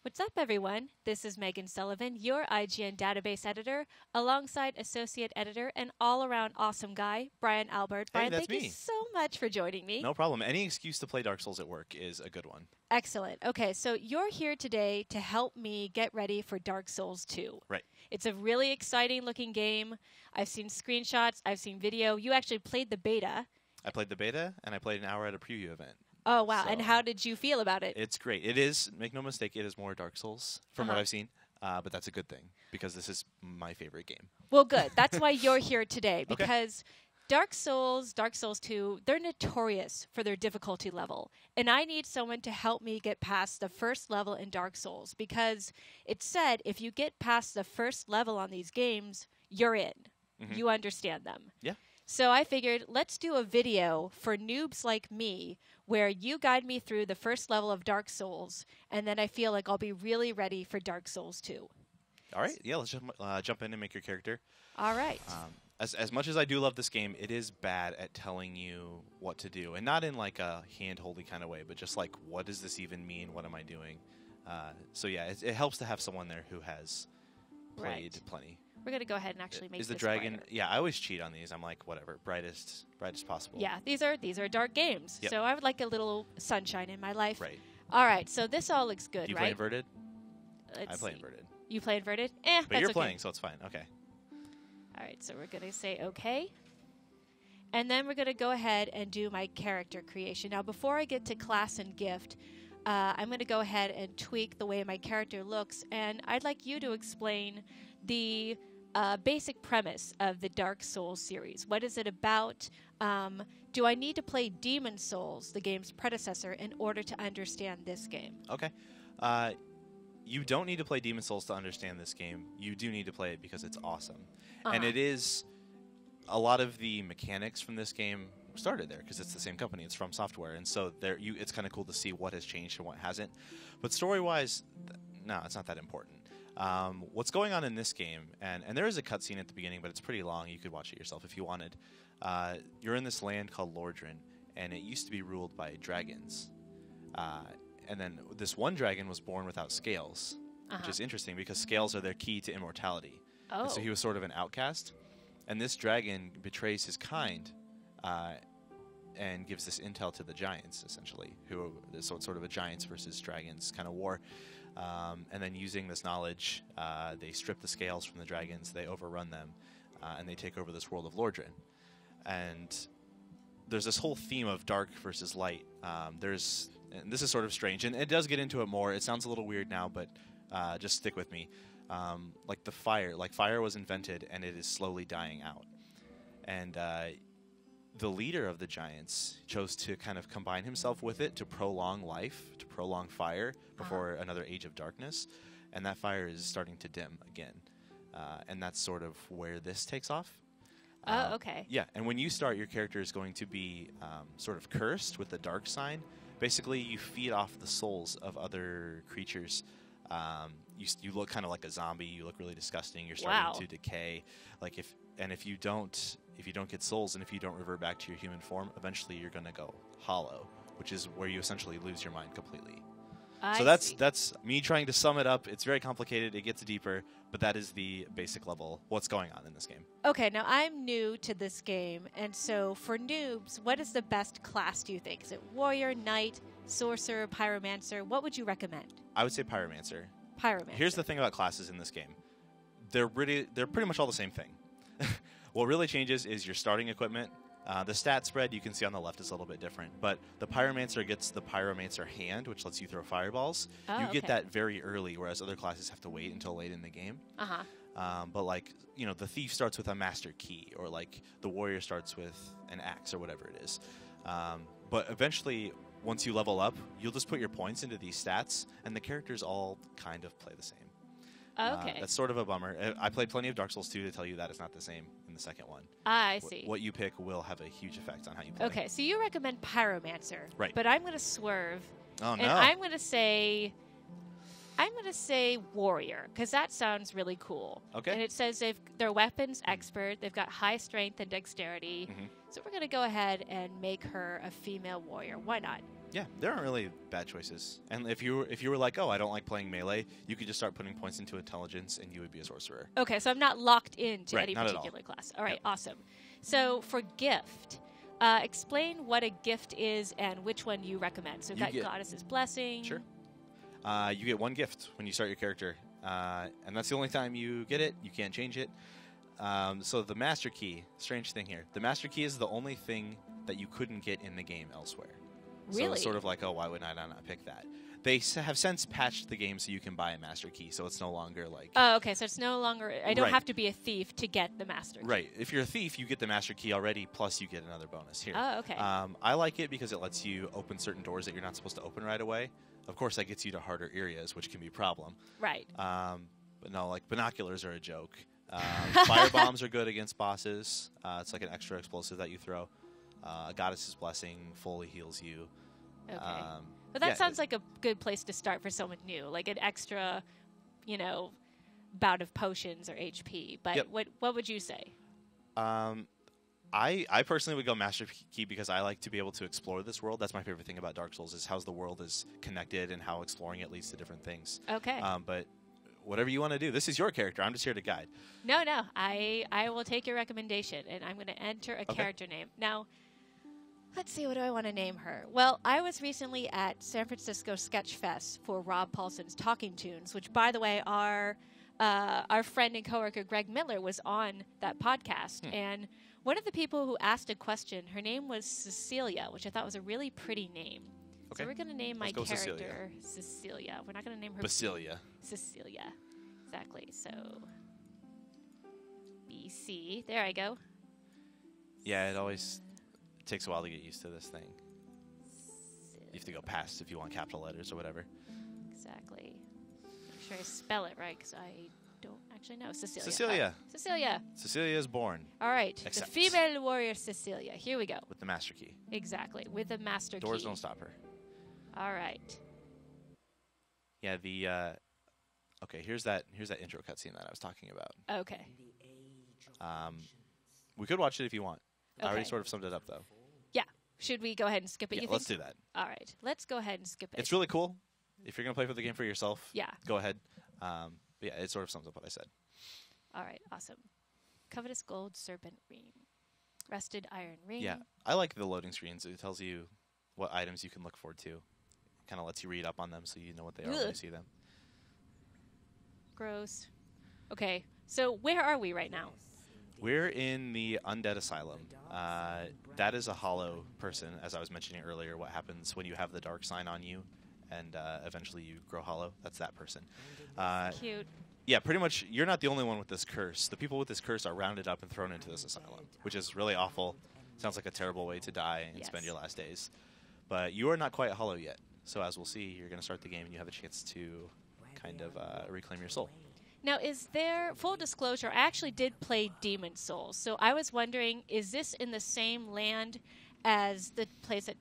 What's up, everyone? This is Megan Sullivan, your IGN database editor, alongside associate editor and all-around awesome guy, Brian Albert. Brian, that's thank you me. so much for joining me. No problem. Any excuse to play Dark Souls at work is a good one. Excellent. Okay, so you're here today to help me get ready for Dark Souls 2. Right. It's a really exciting-looking game. I've seen screenshots. I've seen video. You actually played the beta. I played the beta, and I played an hour at a preview event. Oh, wow. So and how did you feel about it? It's great. It is, make no mistake, it is more Dark Souls from what I've seen. But that's a good thing, because this is my favorite game. Well, good. That's why you're here today, because Dark Souls 2, they're notorious for their difficulty level. And I need someone to help me get past the first level in Dark Souls, because it's said if you get past the first level on these games, you're in. You understand them. Yeah. So I figured, let's do a video for noobs like me where you guide me through the first level of Dark Souls, and then I feel like I'll be really ready for Dark Souls 2. All right. Yeah, let's jump in and make your character. All right. As much as I do love this game, it is bad at telling you what to do. And not in like a hand-holdy kind of way, but just like, what does this even mean? What am I doing? So yeah, it helps to have someone there who has played plenty. We're going to go ahead and actually make this this dragon? brighter. Yeah, I always cheat on these. I'm like, whatever, brightest possible. Yeah, these are dark games. Yep. So I would like a little sunshine in my life. Right. All right, so this all looks good, Do you right? play inverted? Let's I play see. inverted. You play inverted? But that's you're okay. playing, so it's fine. Okay. All right, so we're going to say okay. And then we're going to go ahead and do my character creation. Now, before I get to class and gift, I'm going to go ahead and tweak the way my character looks. And I'd like you to explain the basic premise of the Dark Souls series. What is it about? Do I need to play Demon Souls, the game's predecessor, in order to understand this game? Okay. You don't need to play Demon Souls to understand this game. You do need to play it because it's awesome. And it is... A lot of the mechanics from this game started there because it's the same company. It's From Software. And so it's kind of cool to see what has changed and what hasn't. But story-wise, no, it's not that important. What's going on in this game, and there is a cutscene at the beginning, but it's pretty long. You could watch it yourself if you wanted. You're in this land called Lordran, and it used to be ruled by dragons. And then this one dragon was born without scales, which is interesting because scales are their key to immortality. Oh. And so he was sort of an outcast. And this dragon betrays his kind and gives this intel to the giants, essentially. So it's sort of a giants versus dragons kind of war. And then using this knowledge, they strip the scales from the dragons, they overrun them, and they take over this world of Lordran. And there's this whole theme of dark versus light. And this is sort of strange, and it does get into it more. It sounds a little weird now, but just stick with me. Fire was invented, and it is slowly dying out. And the leader of the giants chose to kind of combine himself with it to prolong life, to prolong fire before another age of darkness. And that fire is starting to dim again. And that's sort of where this takes off. Oh, okay. Yeah, and when you start, your character is going to be sort of cursed with the dark sign. Basically, you feed off the souls of other creatures. You look kind of like a zombie. You look really disgusting. You're starting to decay. If you don't get souls, and if you don't revert back to your human form, eventually you're going to go hollow, which is where you essentially lose your mind completely. So that's me trying to sum it up. It's very complicated. It gets deeper, but that is the basic level. What's going on in this game? Okay, now I'm new to this game, and so for noobs, what is the best class, do you think? Is it warrior, knight, sorcerer, pyromancer? What would you recommend? I would say pyromancer. Pyromancer. Here's the thing about classes in this game. They're pretty much all the same thing. What really changes is your starting equipment. The stat spread you can see on the left is a little bit different, but the pyromancer gets the pyromancer hand, which lets you throw fireballs. You get that very early, whereas other classes have to wait until late in the game. But the thief starts with a master key, or the warrior starts with an axe or whatever it is. But eventually, once you level up, you'll just put your points into these stats, and the characters all kind of play the same. Okay. That's sort of a bummer. I played plenty of Dark Souls 2 to tell you that it's not the same in the second one. I see. What you pick will have a huge effect on how you play. Okay, so you recommend pyromancer. Right. But I'm going to swerve. Oh, no. And I'm going to say warrior, because that sounds really cool. Okay. And it says they're weapons expert. They've got high strength and dexterity. So we're going to go ahead and make her a female warrior. Why not? Yeah, there aren't really bad choices. And if you were like, oh, I don't like playing melee, you could just start putting points into intelligence, and you would be a sorcerer. Okay, so I'm not locked into Right, any not at particular all. class. All right, Yep. awesome. So for gift, explain what a gift is and which one you recommend. So we've You got get- Goddess's Blessing. Sure. You get one gift when you start your character, and that's the only time you get it. You can't change it. So the Master Key, strange thing here. The Master Key is the only thing that you couldn't get in the game elsewhere. So Really? it's sort of like, oh, why would I not pick that? They have since patched the game so you can buy a Master Key, so it's no longer like... Oh, okay, so it's no longer... I don't Right. have to be a thief to get the Master Key. Right. If you're a thief, you get the Master Key already, plus you get another bonus here. Oh, okay. I like it because it lets you open certain doors that you're not supposed to open right away. Of course, that gets you to harder areas, which can be a problem. Right. But no, like, binoculars are a joke. Fire bombs are good against bosses. It's like an extra explosive that you throw. Goddess's Blessing fully heals you. Okay. But that yeah, sounds like a good place to start for someone new, like an extra, bout of potions or HP. But Yep. what would you say? I personally would go Master Key because I like to be able to explore this world. That's my favorite thing about Dark Souls is how the world is connected and how exploring it leads to different things. Okay. But whatever you want to do, this is your character. I'm just here to guide. No, I will take your recommendation, and I'm going to enter a character name. Now, let's see, what do I want to name her? Well, I was recently at San Francisco Sketch Fest for Rob Paulson's Talking Tunes, which, by the way, our friend and coworker Greg Miller was on that podcast, and one of the people who asked a question, her name was Cecilia, which I thought was a really pretty name. Okay. So we're going to name my Let's go character Cecilia. We're not going to name her Basilia. Cecilia. Exactly. So BC. There I go. Yeah, it always takes a while to get used to this thing. You have to go past if you want capital letters or whatever. Exactly. Make sure I spell it right because I don't actually know. Cecilia. Cecilia. Oh, Cecilia. Cecilia is born All right. Accept. The female warrior Cecilia. Here we go. with the Master Key. Exactly. With the master Doors key. don't stop her. All right. Yeah, the okay. Here's that intro cutscene that I was talking about. Okay. We could watch it if you want. I already Okay. sort of summed it up though. Yeah. Should we go ahead and skip it? Yeah, you let's think? do that. All right. Let's go ahead and skip it. It's really cool. If you're gonna play for the game for yourself, Yeah. go ahead. But yeah, it sort of sums up what I said. All right. Awesome. Covetous gold serpent ring. Rusted iron ring. Yeah, I like the loading screens. It tells you what items you can look forward to. Kind of lets you read up on them so you know what they are when you Ugh. see them. Gross. Okay. So where are we right now? We're in the Undead Asylum. That is a hollow person, as I was mentioning earlier. What happens when you have the dark sign on you and eventually you grow hollow? That's that person. Cute. Yeah, pretty much. You're not the only one with this curse. The people with this curse are rounded up and thrown into this asylum, which is really awful. Sounds like a terrible way to die and spend Yes. your last days. But you are not quite hollow yet. So as we'll see, you're going to start the game and you have a chance to kind of reclaim your soul. Now, is there, full disclosure, I actually did play Demon Souls. So I was wondering, is this in the same land as the place that,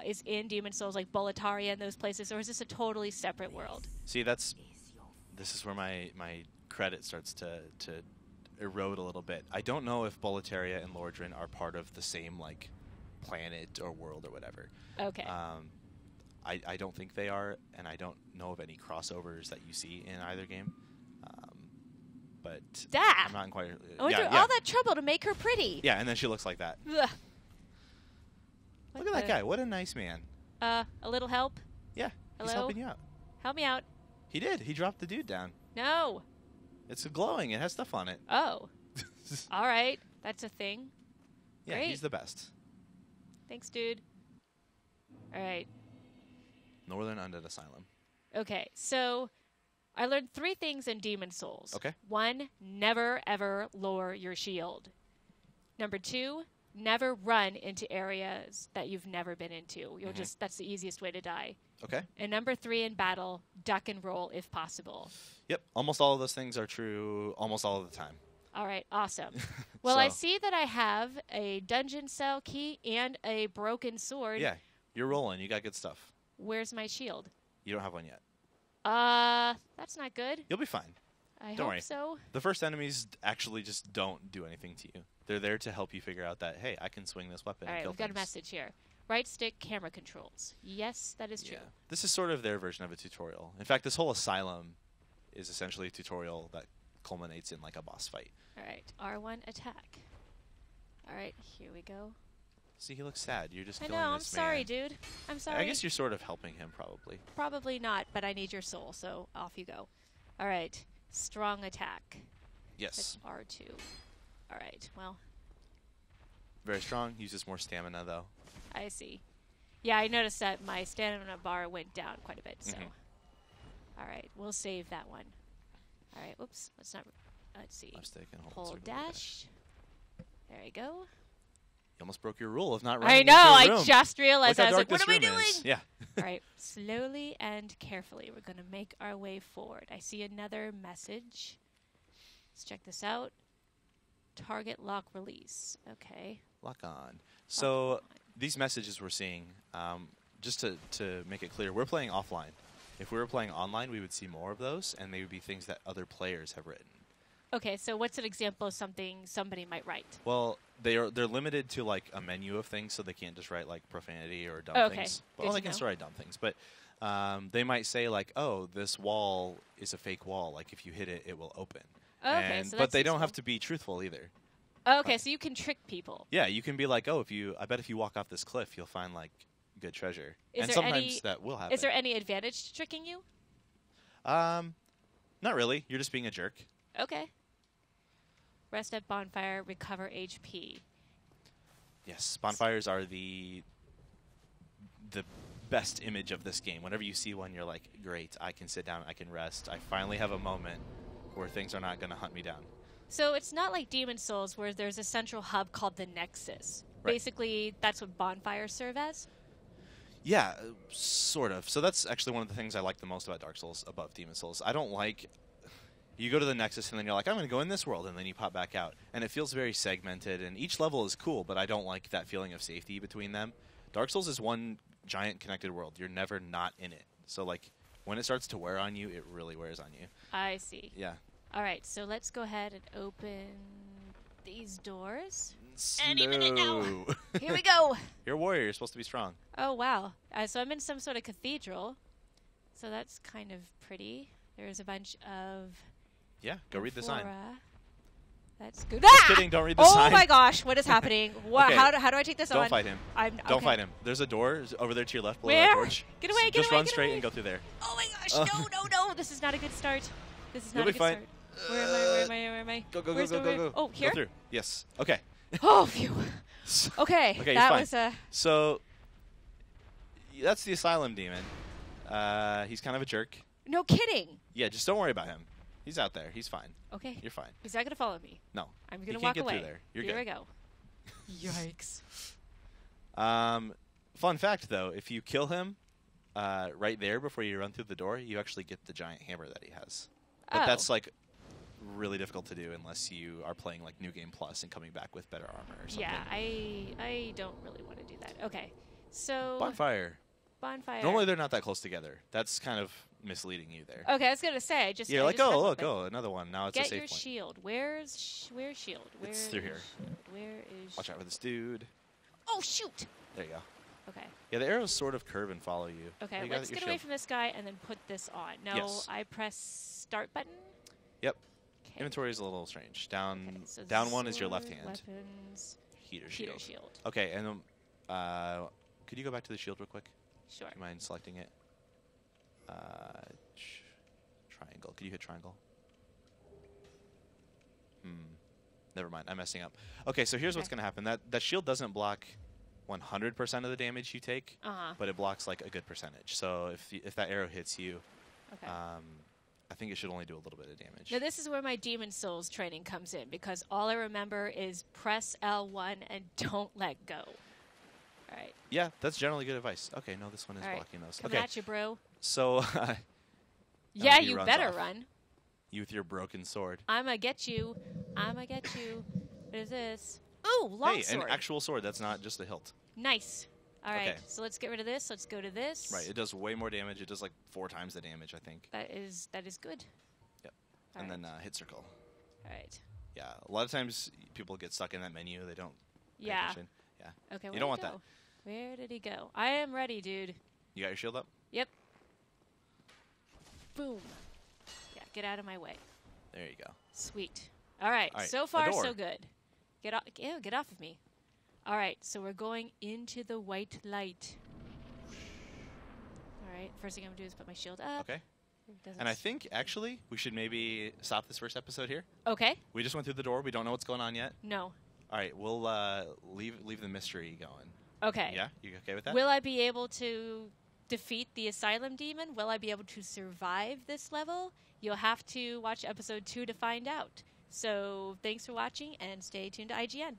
is in Demon Souls, like Boletaria and those places, or is this a totally separate world? See, this is where my credit starts to erode a little bit. I don't know if Boletaria and Lordran are part of the same, like, planet or world or whatever. Okay. I don't think they are, and I don't know of any crossovers that you see in either game. But I'm not quite... I went through all that trouble to make her pretty. Yeah, and then she looks like that. Ugh. Look at that guy. What a nice man. A little help? Yeah, he's Hello? helping you out. Help me out. He did. He dropped the dude down. No. It's glowing. It has stuff on it. Oh. All right. That's a thing. Yeah, Great. he's the best. Thanks, dude. All right. Northern Undead Asylum. Okay, so I learned 3 things in Demon Souls. Okay. 1, never, ever lower your shield. Number 2, never run into areas that you've never been into. You'll that's the easiest way to die. Okay. And number 3, in battle, duck and roll if possible. Yep. Almost all of those things are true almost all of the time. All right, awesome. Well, I So- see that I have a dungeon cell key and a broken sword. Yeah, you're rolling. You got good stuff. Where's my shield? You don't have one yet. That's not good. You'll be fine. I Don't hope worry. so. The first enemies actually just don't do anything to you. They're there to help you figure out that, hey, I can swing this weapon All and right, kill we've got a things. message here. Right stick camera controls. Yes, that is true. Yeah. This is sort of their version of a tutorial. In fact, this whole Asylum is essentially a tutorial that culminates in like a boss fight. All right, R1 attack. All right, here we go. See, he looks sad. You're just I killing know, I'm this sorry, man. dude. I'm sorry. I guess you're sort of helping him, probably. Probably not, but I need your soul, so off you go. All right, strong attack. Yes. That's R2. All right, well, Very strong. Uses more stamina, though. I see. Yeah, I noticed that my stamina bar went down quite a bit, so. All right, we'll save that one. All right, whoops. Let's see. Left stick and Hold circle dash. There you go. You almost broke your rule of not I running know, into a I room. just realized. Look I how was dark like, what am this I room doing? is. Yeah. All right, slowly and carefully, we're going to make our way forward. I see another message. Let's check this out. Target lock release. Okay. Lock on. So these messages we're seeing, just to make it clear, we're playing offline. If we were playing online, we would see more of those, and they would be things that other players have written. Okay, so what's an example of something somebody might write? Well, they're limited to like a menu of things, so they can't just write like profanity or dumb things. Well, they can still write dumb things, but they might say like, "Oh, this wall is a fake wall. Like if you hit it, it will open." Okay, so but they don't have to be truthful either. Okay, so you can trick people. Yeah, you can be like, "Oh, I bet if you walk off this cliff, you'll find like good treasure." Is and there sometimes that will happen. Is there any advantage to tricking you? Not really. You're just being a jerk. Okay. Rest at bonfire, recover HP. Yes, bonfires are the best image of this game. Whenever you see one, you're like, great, I can sit down, I can rest. I finally have a moment where things are not going to hunt me down. So it's not like Demon Souls where there's a central hub called the Nexus. Right. Basically, that's what bonfires serve as? Yeah, sort of. So that's actually one of the things I like the most about Dark Souls above Demon Souls. I don't like... You go to the Nexus and then you're like, I'm going to go in this world, and then you pop back out. And it feels very segmented, and each level is cool, but I don't like that feeling of safety between them. Dark Souls is one giant connected world. You're never not in it. So, like, when it starts to wear on you, it really wears on you. I see. Yeah. All right, so let's go ahead and open these doors. Slow. Any minute now. Here we go. You're a warrior. You're supposed to be strong. Oh, wow. So I'm in some sort of cathedral. So that's kind of pretty. There's a bunch of... Yeah, go read the sign. That's good. Just kidding, don't read the sign. Oh my gosh, what is happening? Okay. How do I take this on? Don't fight him. Don't fight him. There's a door over there to your left below Where? that torch. Get away, get Just away, run get straight away. and go through there. Oh my gosh, no. This is not a good start. This is not You'll a be good fine. start. Where am I? Go. Where's the way? Oh, here? Go through. Yes. Okay. Oh, phew. Okay, Okay, that he's was fine. So, that's the Asylum demon. He's kind of a jerk. No kidding. Yeah, just don't worry about him. He's out there. He's fine. Okay. You're fine. He's not going to follow me. No. I'm going to You walk can't get away. through there. You're Here good. we go. Yikes. Fun fact, though, if you kill him right there before you run through the door, you actually get the giant hammer that he has. But that's, like, really difficult to do unless you are playing, like, New Game Plus and coming back with better armor or something. Yeah, I don't really want to do that. Okay. So... Bonfire. Bonfire. They're not that close together. That's kind of misleading you there. Okay, I was going to say, I just... You're I like, just oh, read look, something. another one. Now it's Get a safe your point. shield. Where's shield? It's through here. Where is... Watch out for this dude. Oh, shoot! There you go. Okay. Yeah, the arrows sort of curve and follow you. Okay, You got let's your get away shield. from this guy and then put this on. No, Yes. I press start button. Yep. Okay. Inventory is a little strange. Down Okay, so down one is your sword, left hand. Weapons, Heater heater shield. shield. Okay, and could you go back to the shield real quick? Sure. Do you mind selecting it? Triangle. Could you hit triangle? Never mind. I'm messing up. Okay, so here's what's Okay. going to happen. That shield doesn't block 100% of the damage you take, Uh-huh. but it blocks like a good percentage. So if that arrow hits you, Okay. I think it should only do a little bit of damage. Now this is where my Demon Souls training comes in because all I remember is press L1 and don't let go. All right. Yeah, that's generally good advice. Okay, no, this one is All right. blocking those. Coming Okay, at you, bro. so Yeah, he you runs better off. run. You with your broken sword. I'ma get you. I'ma get you. What is this? Ooh, Hey, longsword. an actual sword. That's not just a hilt. Nice. All right, Okay. so let's get rid of this. Let's go to this. Right, it does way more damage. It does like 4 times the damage, I think. That is good. Yep. All And right. then hit circle. All right. Yeah, a lot of times people get stuck in that menu. They don't pay Yeah. attention. Yeah. Okay. You where'd don't it want go? Where did he go? I am ready, dude. You got your shield up? Yep. Boom. Yeah, get out of my way. There you go. Sweet. All right. All right, So the far, door. so good. Get off. Ew, get off of me. All right. So we're going into the white light. All right. First thing I'm gonna do is put my shield up. Okay. Doesn't And I think, actually, we should maybe stop this first episode here. Okay. We just went through the door. We don't know what's going on yet. No. All right, we'll leave the mystery going. Okay. Yeah? You okay with that? Will I be able to defeat the Asylum demon? Will I be able to survive this level? You'll have to watch episode 2 to find out. So thanks for watching and stay tuned to IGN.